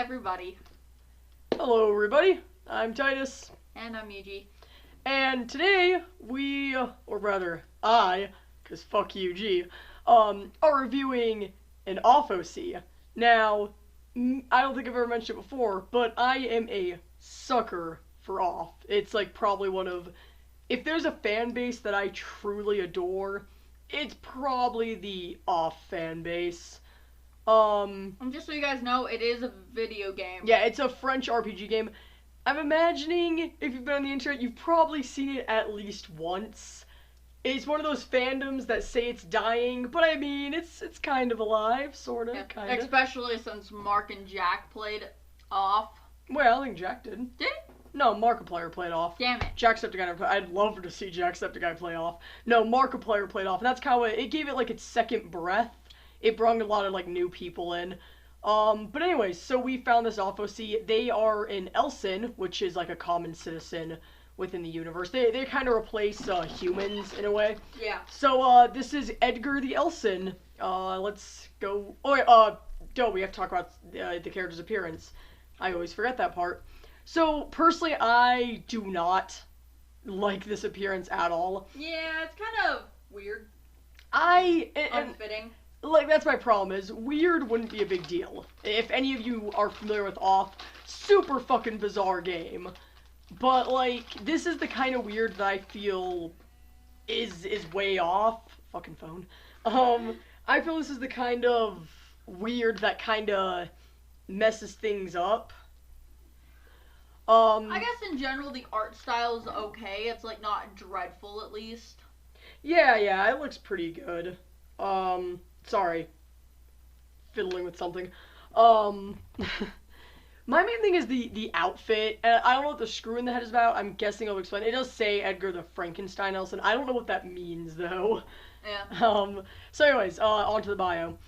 everybody. Hello, everybody. I'm Titus. And I'm Yuji. And today or rather, because fuck UG, are reviewing an OC. Now, I don't think I've ever mentioned it before, but I am a sucker for OFF. It's like probably one of, if there's a fan base that I truly adore, it's probably the OFF fan base. And just so you guys know, it is a video game. Yeah, it's a French RPG game. I'm imagining, if you've been on the internet, you've probably seen it at least once. It's one of those fandoms that say it's dying, but I mean, it's kind of alive, sort of, Yeah, kind of. especially since Mark and Jack played OFF. Well, I think Jack did. Did No, Markiplier played OFF. Damn it. Jacksepticeye, I'd love to see Jacksepticeye play OFF. No, Markiplier played OFF, and that's kind of what, it gave it like its second breath. It brought a lot of like new people in. But anyways, so we found this OC. They are an Elsin, which is like a common citizen within the universe. They kind of replace humans in a way. Yeah. So this is Edgar the Elsin. Let's go. Oh wait, we have to talk about the character's appearance. I always forget that part. So personally, I do not like this appearance at all. Yeah, it's kind of weird. Unfitting. Like, that's my problem, is weird wouldn't be a big deal. If any of you are familiar with OFF, super fucking bizarre game. But, like, this is the kind of weird that I feel is way off. Fucking phone. I feel this is the kind of weird that kind of messes things up. I guess in general the art style is okay. It's, like, not dreadful, at least. Yeah, it looks pretty good. Sorry. Fiddling with something. My main thing is the outfit. And I don't know what the screw in the head is about. I'm guessing I'll explain. It does say Edgar the Frankenstein Elsin. I don't know what that means, though. Yeah. So anyways, on to the bio.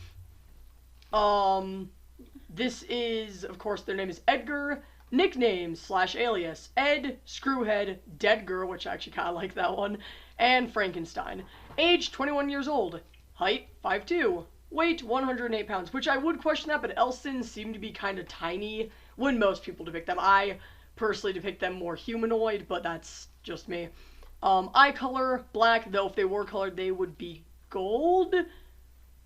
This is, of course, their name is Edgar. Nickname / alias, Ed, Screwhead, Deadgar, which I actually kind of like that one, and Frankenstein. Age, 21 years old. Height, 5'2". Weight, 108 pounds, which I would question that, but Elsins seem to be kind of tiny when most people depict them. I personally depict them more humanoid, but that's just me. Eye color, black, though if they were colored, they would be gold.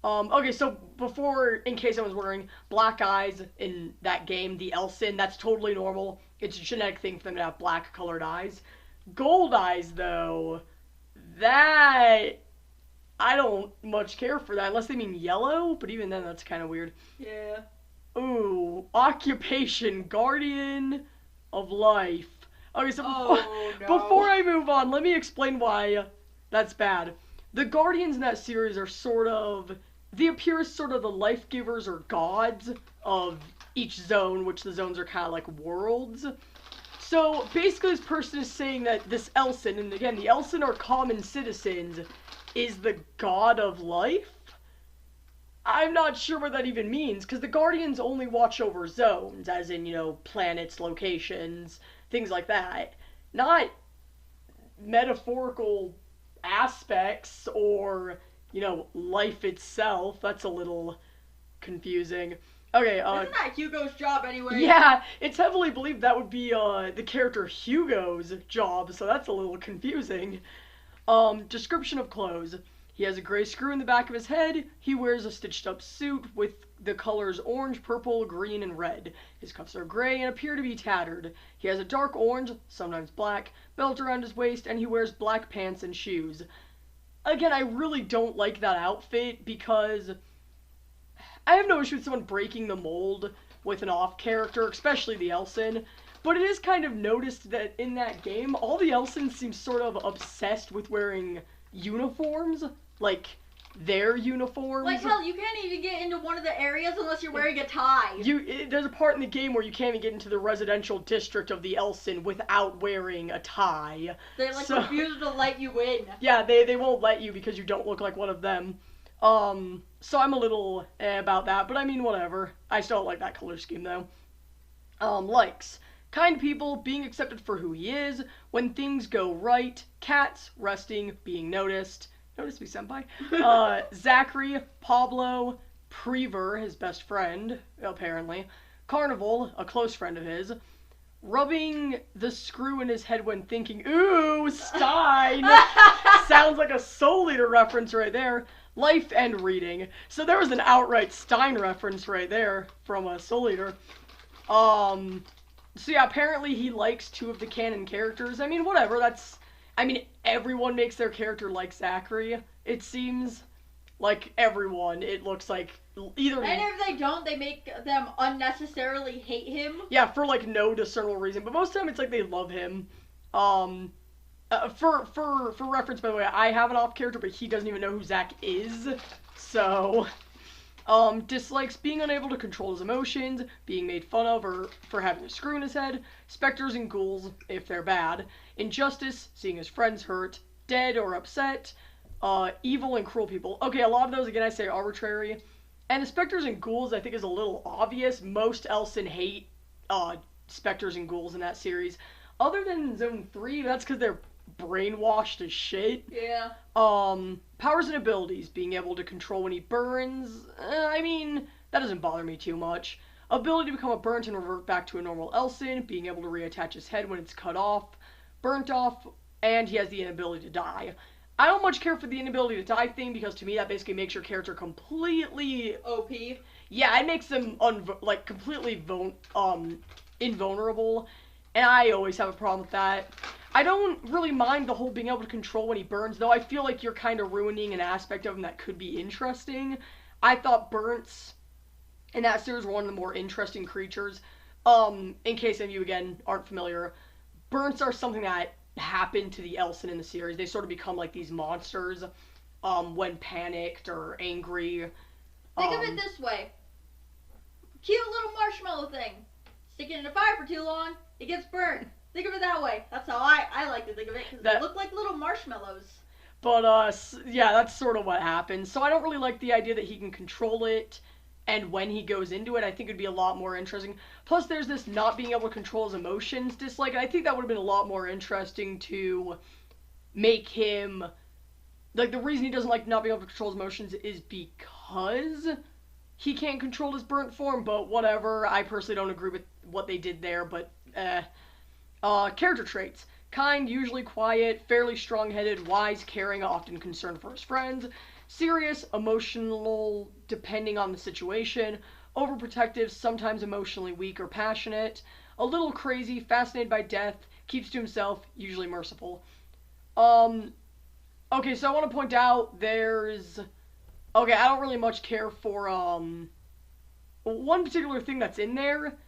Okay, so before, in case I was wondering, black eyes in that game, the Elsin, that's totally normal. It's a genetic thing for them to have black colored eyes. Gold eyes, though, that... I don't much care for that, unless they mean yellow, but even then, that's kind of weird. Yeah. Ooh, occupation, guardian of life. Okay, so before I move on, let me explain why that's bad. The guardians in that series are sort of, they appear as sort of the life givers or gods of each zone, which the zones are kind of like worlds. So basically this person is saying that this Elsin, and again, the Elsin are common citizens, is the god of life? I'm not sure what that even means, because the Guardians only watch over zones, as in, you know, planets, locations, things like that. Not metaphorical aspects or, you know, life itself. That's a little confusing. Okay, isn't that Hugo's job anyway? Yeah, it's heavily believed that would be, the character Hugo's job, so that's a little confusing. Description of clothes. He has a gray screw in the back of his head. He wears a stitched up suit with the colors orange, purple, green, and red. His cuffs are gray and appear to be tattered. He has a dark orange, sometimes black, belt around his waist, and he wears black pants and shoes. Again, I really don't like that outfit because I have no issue with someone breaking the mold with an off character, especially the Elsin. But it is kind of noticed that in that game, all the Elsins seem sort of obsessed with wearing uniforms, like their uniforms. Like, hell, you can't even get into one of the areas unless you're wearing a tie. There's a part in the game where you can't even get into the residential district of the Elsin without wearing a tie. They, refuse to let you in. Yeah, they won't let you because you don't look like one of them. So I'm a little about that, but I mean, whatever. I still don't like that color scheme, though. Likes. Kind people, being accepted for who he is, when things go right, cats, resting, being noticed. Notice me, senpai. Zachary, Pablo, Prever, his best friend, apparently. Carnival, a close friend of his, rubbing the screw in his head when thinking, ooh, Stein! Sounds like a Soul Eater reference right there. Life and reading. So there was an outright Stein reference right there from a Soul Eater. So yeah, apparently he likes 2 of the canon characters. I mean, whatever, everyone makes their character like Zachary, it seems. Like, everyone, it looks like, either... And if they don't, they make them unnecessarily hate him. Yeah, for, like, no discernible reason. But most of the time, it's like they love him. For reference, by the way, I have an off character, but he doesn't even know who Zach is. So... dislikes being unable to control his emotions, being made fun of or for having a screw in his head, specters and ghouls, if they're bad, injustice, seeing his friends hurt, dead or upset, evil and cruel people. Okay, a lot of those, again, I say arbitrary. And the specters and ghouls, I think, is a little obvious. Most Elson hate, specters and ghouls in that series. Other than Zone 3, that's because they're brainwashed as shit. Yeah. Powers and abilities, being able to control when he burns, that doesn't bother me too much. Ability to become a burnt and revert back to a normal Elson, being able to reattach his head when it's cut off, burnt off, and he has the inability to die. I don't much care for the inability to die thing, because to me that basically makes your character completely... OP? Yeah, it makes them, completely invulnerable, and I always have a problem with that. I don't really mind the whole being able to control when he burns, though I feel like you're kind of ruining an aspect of him that could be interesting. I thought burns in that series were one of the more interesting creatures. In case any of you, again, aren't familiar, burns are something that happen to the Elson in the series. They sort of become like these monsters when panicked or angry. Think of it this way. Cute little marshmallow thing. Stick it in a fire for too long, it gets burned. Think of it that way. That's how I like to think of it, because they look like little marshmallows. But, yeah, that's sort of what happens. So I don't really like the idea that he can control it, and when he goes into it, I think it'd be a lot more interesting. Plus, there's this not being able to control his emotions dislike. I think that would have been a lot more interesting to make him... Like, the reason he doesn't like not being able to control his emotions is because he can't control his burnt form, but whatever. I personally don't agree with what they did there, but, character traits. Kind, usually quiet, fairly strong-headed, wise, caring, often concerned for his friends. Serious, emotional, depending on the situation. Overprotective, sometimes emotionally weak or passionate. A little crazy, fascinated by death, keeps to himself, usually merciful. Okay, so I want to point out there's... Okay, I don't really much care for, one particular thing that's in there.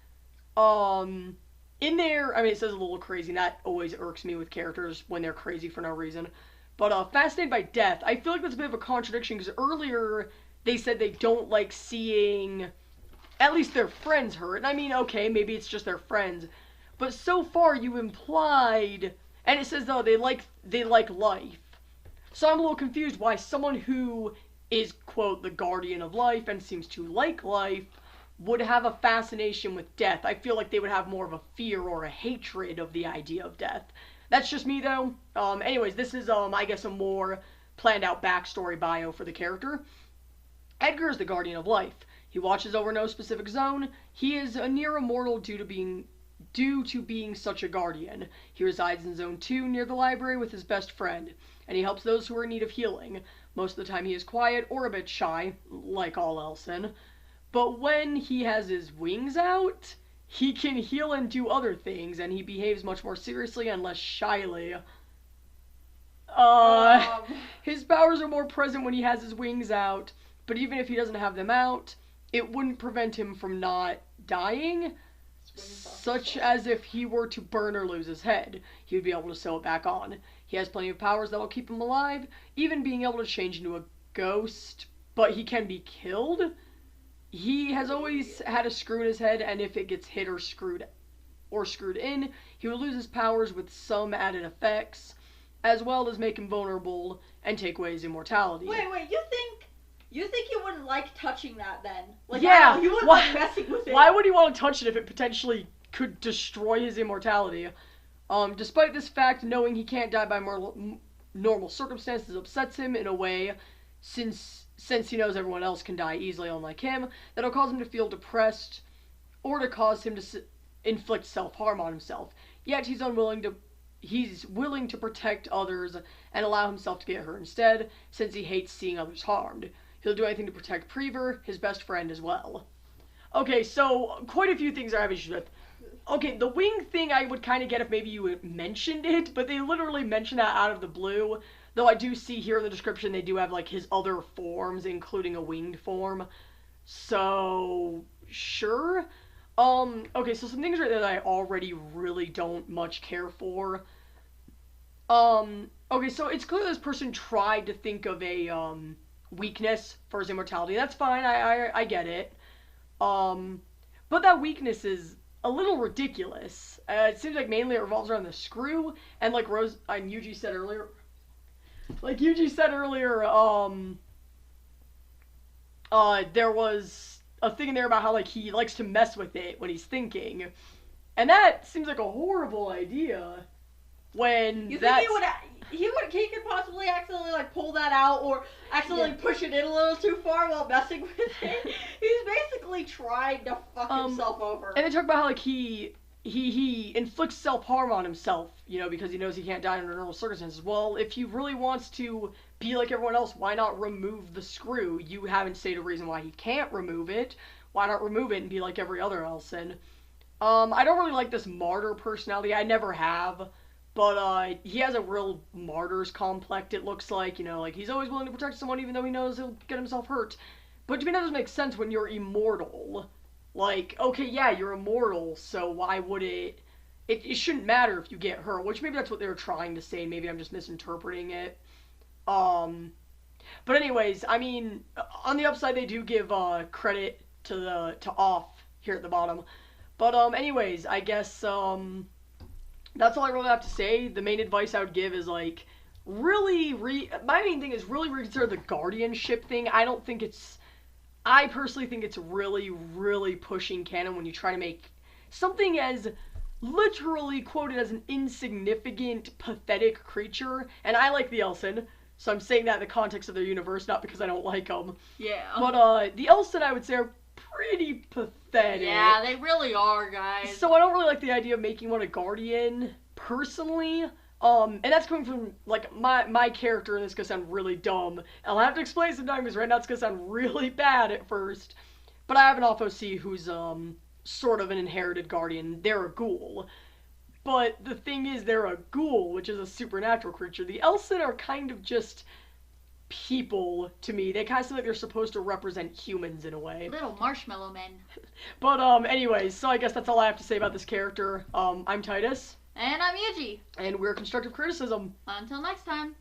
In there, it says a little crazy, and that always irks me with characters when they're crazy for no reason. But, fascinated by death, I feel like that's a bit of a contradiction, because earlier they said they don't like seeing at least their friends hurt. And okay, maybe it's just their friends. But so far you implied, and it says, though, they like life. So I'm a little confused why someone who is, quote, the guardian of life and seems to like life would have a fascination with death. I feel like they would have more of a fear or a hatred of the idea of death. That's just me, though. Anyways, this is, I guess, a more planned-out backstory bio for the character. Edgar is the guardian of life. He watches over no specific zone. He is a near immortal due to being such a guardian. He resides in Zone 2 near the library with his best friend, and he helps those who are in need of healing. Most of the time he is quiet or a bit shy, like all Elson. But when he has his wings out, he can heal and do other things, and he behaves much more seriously and less shyly. His powers are more present when he has his wings out, but even if he doesn't have them out, it wouldn't prevent him from not dying, such as if he were to burn or lose his head. He would be able to sew it back on. He has plenty of powers that will keep him alive, even being able to change into a ghost, but he can be killed. He has always had a screw in his head, and if it gets hit or screwed in, he will lose his powers with some added effects, as well as make him vulnerable and take away his immortality. Wait, you think he wouldn't like touching that then? Like, yeah, you wouldn't like messing with it. Why would he want to touch it if it potentially could destroy his immortality? Despite this fact, knowing he can't die by normal circumstances upsets him in a way, since he knows everyone else can die easily unlike him, that'll cause him to feel depressed or to cause him to inflict self-harm on himself. Yet he's willing to protect others and allow himself to get hurt instead, since he hates seeing others harmed. He'll do anything to protect Prever, his best friend, as well. Okay, so quite a few things I have issues with. Okay, the wing thing I would kind of get if maybe you mentioned it, but they literally mention that out of the blue. Though I do see here in the description they do have, like, his other forms, including a winged form. So, sure. Okay, so some things right there that I already really don't much care for. Okay, so it's clear this person tried to think of a, weakness for his immortality. That's fine, I get it. But that weakness is a little ridiculous. It seems like mainly it revolves around the screw, and like Rose and Yuji said earlier, there was a thing in there about how, like, he likes to mess with it when he's thinking, and that seems like a horrible idea. When you think he could possibly accidentally, like, pull that out or accidentally push it in a little too far while messing with it? He's basically trying to fuck himself over. And they talk about how, like, he inflicts self-harm on himself, you know, because he knows he can't die under normal circumstances. Well, if he really wants to be like everyone else, why not remove the screw? You haven't stated a reason why he can't remove it. Why not remove it and be like every other else? And I don't really like this martyr personality. I never have. But he has a real martyr's complex, it looks like. You know, like, he's always willing to protect someone even though he knows he'll get himself hurt. But to me that doesn't make sense when you're immortal. Like, okay, yeah, you're immortal, so why would it shouldn't matter if you get hurt, which maybe that's what they were trying to say, maybe I'm just misinterpreting it. But anyways, I mean, on the upside they do give credit to Off here at the bottom. But anyways, I guess that's all I really have to say. The main advice I would give is, like, my main thing is really reconsider the guardianship thing. I personally think it's really, really pushing canon when you try to make something as literally quoted as an insignificant, pathetic creature. And I like the Elsen, so I'm saying that in the context of their universe, not because I don't like them. Yeah. But the Elsen, I would say, are pretty pathetic. Yeah, they really are, guys. So I don't really like the idea of making one a guardian, personally. And that's coming from, like, my character, and this is gonna sound really dumb. I'll have to explain sometimes, because right now it's gonna sound really bad at first. But I have an off-OC who's, sort of an inherited guardian. They're a ghoul. But the thing is, they're a ghoul, which is a supernatural creature. The Elsen are kind of just people to me. They kind of seem like they're supposed to represent humans in a way. Little marshmallow men. But, anyways, so I guess that's all I have to say about this character. I'm Titus. And I'm Yuji. And we're Constructive Criticism. Until next time.